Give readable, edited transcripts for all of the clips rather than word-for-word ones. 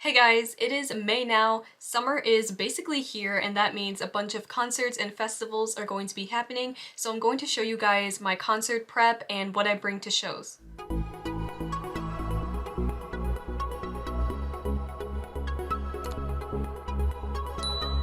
Hey guys, it is May now. Summer is basically here, and that means a bunch of concerts and festivals are going to be happening. So I'm going to show you guys my concert prep and what I bring to shows.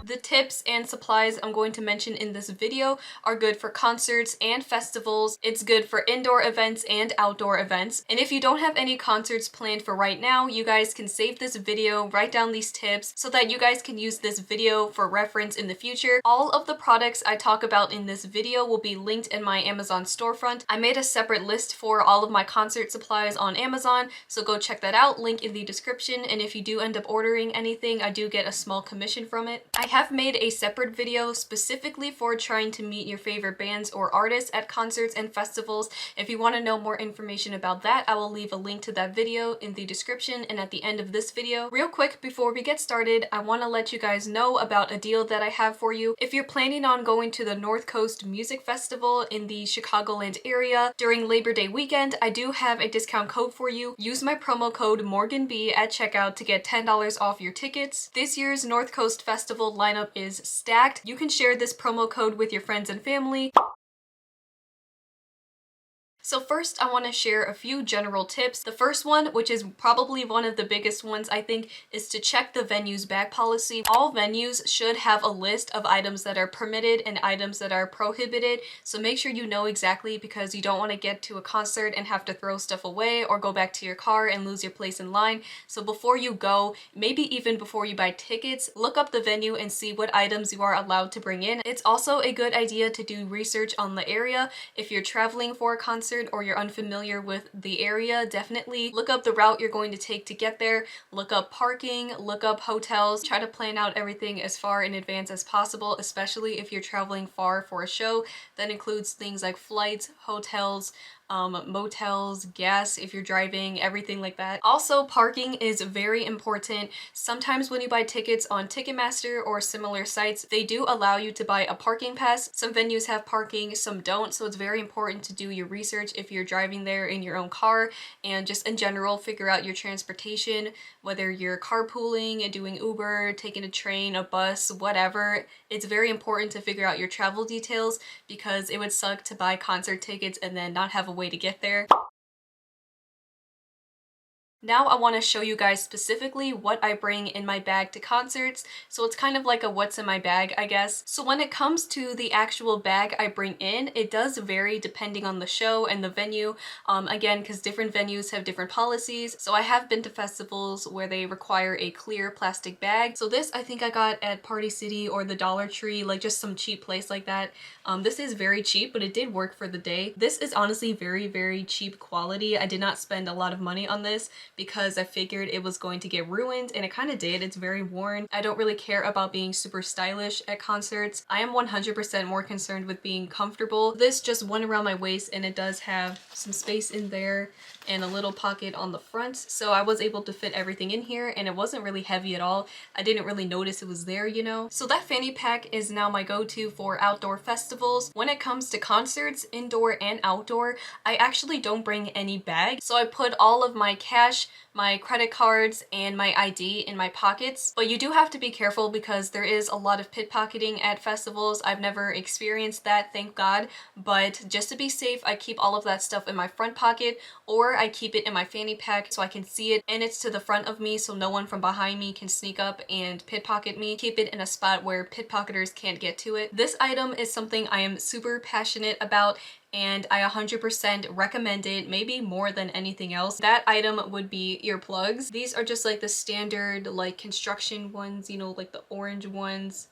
The tips and supplies I'm going to mention in this video are good for concerts and festivals. It's good for indoor events and outdoor events. And if you don't have any concerts planned for right now, you guys can save this video, write down these tips so that you guys can use this video for reference in the future. All of the products I talk about in this video will be linked in my Amazon storefront. I made a separate list for all of my concert supplies on Amazon, so go check that out, link in the description. And if you do end up ordering anything, I do get a small commission from it. I have made a separate video specifically for trying to meet your favorite bands or artists at concerts and festivals. If you want to know more information about that, I will leave a link to that video in the description and at the end of this video. Real quick, before we get started, I want to let you guys know about a deal that I have for you. If you're planning on going to the North Coast Music Festival in the Chicagoland area during Labor Day weekend, I do have a discount code for you. Use my promo code MorganB at checkout to get $10 off your tickets. This year's North Coast Festival lineup is stacked. You can share this promo code with your friends and family. So first, I want to share a few general tips. The first one, which is probably one of the biggest ones I think, is to check the venue's bag policy. All venues should have a list of items that are permitted and items that are prohibited. So make sure you know exactly, because you don't want to get to a concert and have to throw stuff away or go back to your car and lose your place in line. So before you go, maybe even before you buy tickets, look up the venue and see what items you are allowed to bring in. It's also a good idea to do research on the area. If you're traveling for a concert or you're unfamiliar with the area, definitely look up the route you're going to take to get there, look up parking, look up hotels, try to plan out everything as far in advance as possible, especially if you're traveling far for a show. That includes things like flights, hotels, motels, gas if you're driving, everything like that. Also, parking is very important. Sometimes when you buy tickets on Ticketmaster or similar sites, they do allow you to buy a parking pass. Some venues have parking, some don't, so it's very important to do your research if you're driving there in your own car, and just in general figure out your transportation, whether you're carpooling and doing Uber, taking a train, a bus, whatever. It's very important to figure out your travel details, because it would suck to buy concert tickets and then not have a way to get there. Now I want to show you guys specifically what I bring in my bag to concerts, so it's kind of like a what's in my bag, I guess. So when it comes to the actual bag I bring in, it does vary depending on the show and the venue, again, because different venues have different policies. So I have been to festivals where they require a clear plastic bag. So this I think I got at Party City or the Dollar Tree, like just some cheap place like that. This is very cheap, but it did work for the day. This is honestly very, very cheap quality. I did not spend a lot of money on this because I figured it was going to get ruined, and it kind of did. It's very worn. I don't really care about being super stylish at concerts. I am 100% more concerned with being comfortable. This just went around my waist, and it does have some space in there and a little pocket on the front, so I was able to fit everything in here, and it wasn't really heavy at all. I didn't really notice it was there, you know? So that fanny pack is now my go-to for outdoor festivals. When it comes to concerts, indoor and outdoor, I actually don't bring any bag, so I put all of my cash, my credit cards, and my ID in my pockets. But you do have to be careful because there is a lot of pickpocketing at festivals. I've never experienced that, thank God, but just to be safe, I keep all of that stuff in my front pocket, or I keep it in my fanny pack so I can see it, and it's to the front of me so no one from behind me can sneak up and pickpocket me. Keep it in a spot where pickpocketers can't get to it. This item is something I am super passionate about, and I 100% recommend it, maybe more than anything else. That item would be earplugs. These are just like the standard like construction ones, you know, like the orange ones.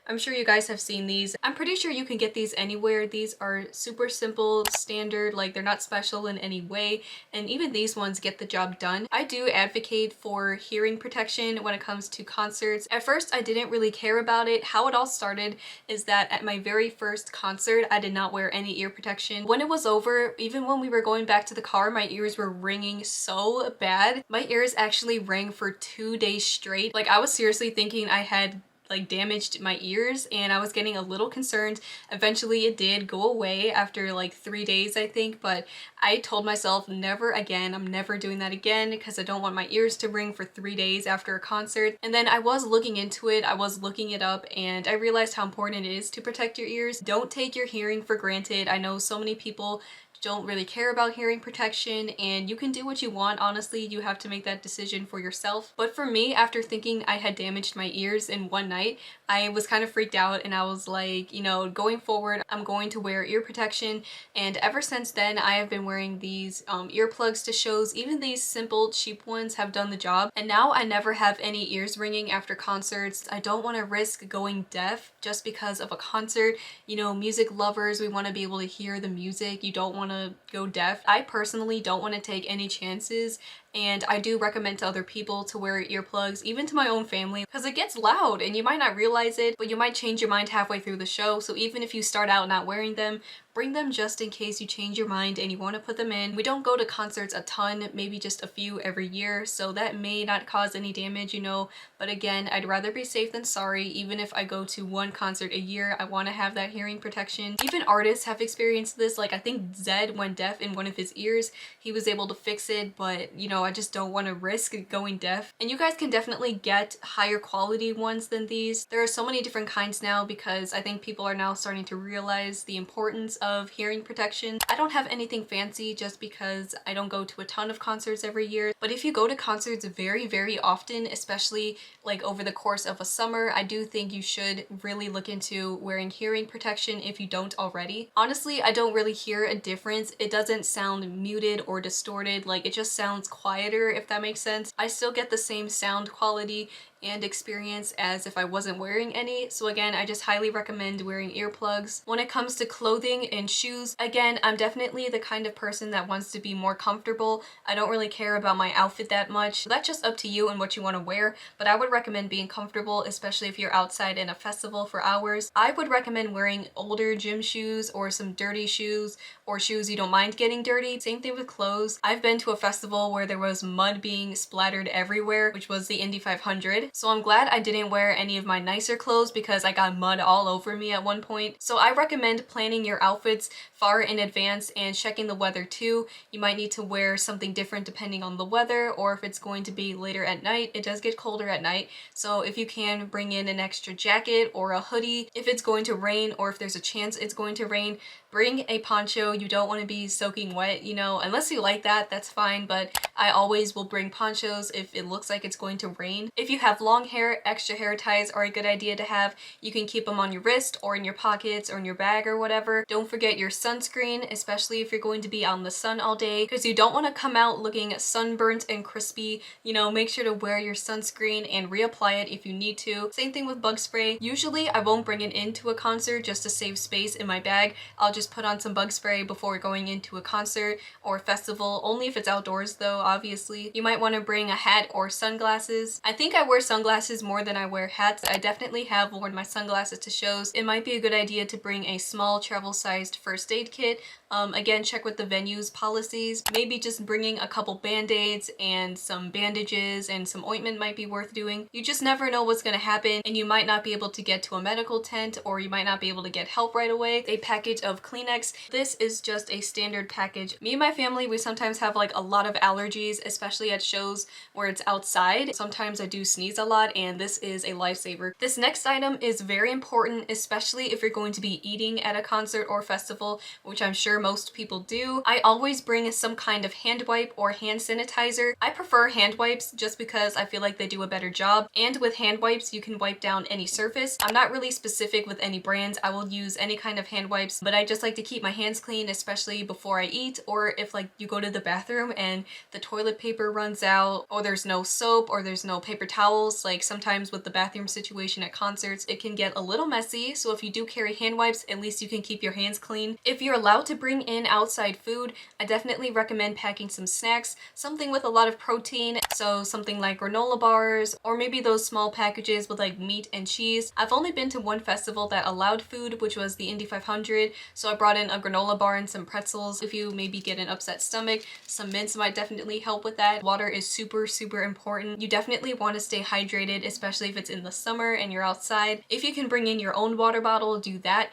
I'm sure you guys have seen these. I'm pretty sure you can get these anywhere. These are super simple, standard, like they're not special in any way, and even these ones get the job done. I do advocate for hearing protection when it comes to concerts. At first, I didn't really care about it. How it all started is that at my very first concert, I did not wear any ear protection. When it was over, even when we were going back to the car, my ears were ringing so bad. My ears actually rang for 2 days straight. Like, I was seriously thinking I had like damaged my ears, and I was getting a little concerned. Eventually it did go away after like 3 days, I think, but I told myself never again. I'm never doing that again because I don't want my ears to ring for 3 days after a concert. And then I was looking into it, I was looking it up, and I realized how important it is to protect your ears. Don't take your hearing for granted. I know so many people don't really care about hearing protection, and you can do what you want. Honestly, you have to make that decision for yourself. But for me, after thinking I had damaged my ears in one night, I was kind of freaked out, and I was like, you know, going forward, I'm going to wear ear protection. And ever since then, I have been wearing these earplugs to shows. Even these simple cheap ones have done the job, and now I never have any ears ringing after concerts. I don't want to risk going deaf just because of a concert. You know, music lovers, we want to be able to hear the music. You don't want to go deaf. I personally don't want to take any chances, and I do recommend to other people to wear earplugs, even to my own family, because it gets loud and you might not realize it, but you might change your mind halfway through the show. So even if you start out not wearing them, bring them just in case you change your mind and you want to put them in. We don't go to concerts a ton, maybe just a few every year, so that may not cause any damage, you know, but again, I'd rather be safe than sorry. Even if I go to one concert a year, I want to have that hearing protection. Even artists have experienced this. Like, I think Zedd went deaf in one of his ears. He was able to fix it, but you know, I just don't want to risk going deaf. And you guys can definitely get higher quality ones than these. There are so many different kinds now because I think people are now starting to realize the importance of hearing protection. I don't have anything fancy just because I don't go to a ton of concerts every year, but if you go to concerts very often, especially like over the course of a summer, I do think you should really look into wearing hearing protection if you don't already. Honestly, I don't really hear a difference. It doesn't sound muted or distorted, like it just sounds quieter, if that makes sense. I still get the same sound quality and experience as if I wasn't wearing any. So again, I just highly recommend wearing earplugs. When it comes to clothing and shoes, again, I'm definitely the kind of person that wants to be more comfortable. I don't really care about my outfit that much. That's just up to you and what you want to wear, but I would recommend being comfortable, especially if you're outside in a festival for hours. I would recommend wearing older gym shoes or some dirty shoes, or shoes you don't mind getting dirty. Same thing with clothes. I've been to a festival where there was mud being splattered everywhere, which was the Indy 500. So I'm glad I didn't wear any of my nicer clothes because I got mud all over me at one point. So I recommend planning your outfits far in advance and checking the weather too. You might need to wear something different depending on the weather, or if it's going to be later at night. It does get colder at night, so if you can, bring in an extra jacket or a hoodie. If it's going to rain, or if there's a chance it's going to rain, bring a poncho. You don't want to be soaking wet, you know, unless you like that, that's fine, but I always will bring ponchos if it looks like it's going to rain. If you have long hair, extra hair ties are a good idea to have. You can keep them on your wrist or in your pockets or in your bag or whatever. Don't forget your sunscreen, especially if you're going to be out in the sun all day, because you don't want to come out looking sunburnt and crispy. You know, make sure to wear your sunscreen and reapply it if you need to. Same thing with bug spray. Usually I won't bring it into a concert just to save space in my bag. I'll just put on some bug spray before going into a concert or a festival, only if it's outdoors though, obviously. You might want to bring a hat or sunglasses. I think I wear sunglasses more than I wear hats. I definitely have worn my sunglasses to shows. It might be a good idea to bring a small travel-sized first aid kit. Again, check with the venue's policies. Maybe just bringing a couple band-aids and some bandages and some ointment might be worth doing. You just never know what's gonna happen, and you might not be able to get to a medical tent, or you might not be able to get help right away. A package of Kleenex. This is just a standard package. Me and my family, we sometimes have like a lot of allergies, especially at shows where it's outside. Sometimes I do sneeze a lot, and this is a lifesaver. This next item is very important, especially if you're going to be eating at a concert or festival, which I'm sure most people do. I always bring some kind of hand wipe or hand sanitizer. I prefer hand wipes just because I feel like they do a better job, and with hand wipes you can wipe down any surface. I'm not really specific with any brands. I will use any kind of hand wipes, but I just like to keep my hands clean, especially before I eat, or if like you go to the bathroom and the toilet paper runs out, or there's no soap, or there's no paper towels. Like sometimes with the bathroom situation at concerts, it can get a little messy, so if you do carry hand wipes, at least you can keep your hands clean. If you're allowed to bring bring in outside food, I definitely recommend packing some snacks, something with a lot of protein, so something like granola bars, or maybe those small packages with like meat and cheese. I've only been to one festival that allowed food, which was the Indy 500, so I brought in a granola bar and some pretzels. If you maybe get an upset stomach, some mints might definitely help with that. Water is super, super important. You definitely want to stay hydrated, especially if it's in the summer and you're outside. If you can bring in your own water bottle, do that.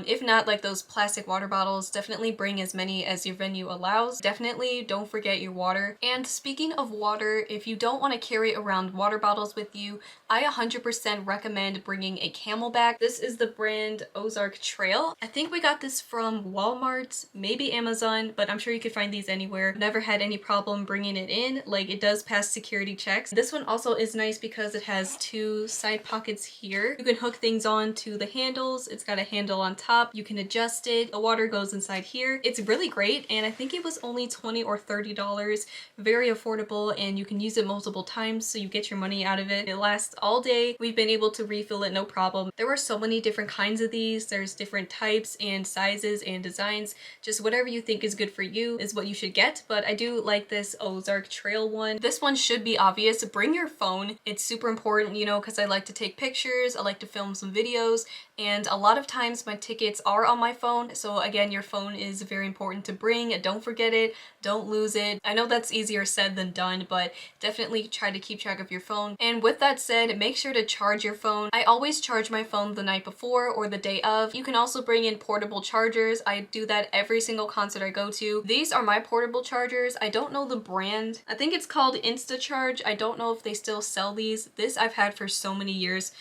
If not, like those plastic water bottles, definitely bring as many as your venue allows. Definitely don't forget your water. And speaking of water, if you don't want to carry around water bottles with you, I 100% recommend bringing a CamelBak. This is the brand Ozark Trail. I think we got this from Walmart, maybe Amazon, but I'm sure you could find these anywhere. Never had any problem bringing it in. Like, it does pass security checks. This one also is nice because it has two side pockets here. You can hook things on to the handles. It's got a handle on top. You can adjust it. The water goes inside here. It's really great, and I think it was only $20 or $30. Very affordable, and you can use it multiple times, so you get your money out of it. It lasts all day. We've been able to refill it no problem. There were so many different kinds of these. There's different types and sizes and designs. Just whatever you think is good for you is what you should get, but I do like this Ozark Trail one. This one should be obvious. Bring your phone. It's super important, you know, because I like to take pictures, I like to film some videos, and a lot of times my tickets are on my phone. So again, your phone is very important to bring. Don't forget it. Don't lose it. I know that's easier said than done, but definitely try to keep track of your phone. And with that said, make sure to charge your phone. I always charge my phone the night before or the day of. You can also bring in portable chargers. I do that every single concert I go to. These are my portable chargers. I don't know the brand. I think it's called InstaCharge. I don't know if they still sell these. This I've had for so many years.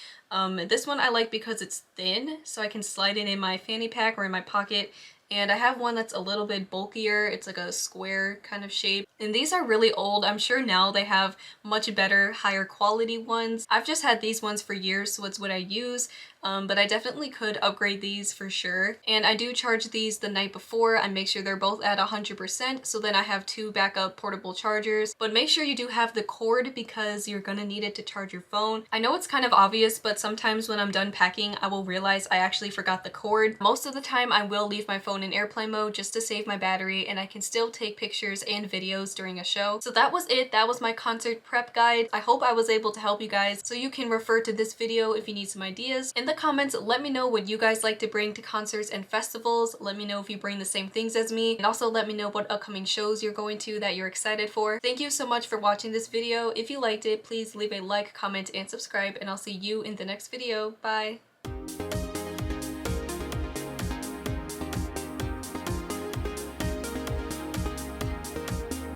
This one I like because it's thin, so I can slide it in my fanny pack or in my pocket. And I have one that's a little bit bulkier. It's like a square kind of shape. And these are really old. I'm sure now they have much better, higher quality ones. I've just had these ones for years, so it's what I use. But I definitely could upgrade these for sure. And I do charge these the night before. I make sure they're both at 100%, so then I have two backup portable chargers. But make sure you do have the cord because you're gonna need it to charge your phone. I know it's kind of obvious, but sometimes when I'm done packing, I will realize I actually forgot the cord. Most of the time, I will leave my phone in airplane mode just to save my battery, and I can still take pictures and videos during a show. So that was it. That was my concert prep guide. I hope I was able to help you guys, so you can refer to this video if you need some ideas. In the comments, let me know what you guys like to bring to concerts and festivals. Let me know if you bring the same things as me, and also let me know what upcoming shows you're going to that you're excited for. Thank you so much for watching this video. If you liked it, please leave a like, comment, and subscribe, and I'll see you in the next video. Bye!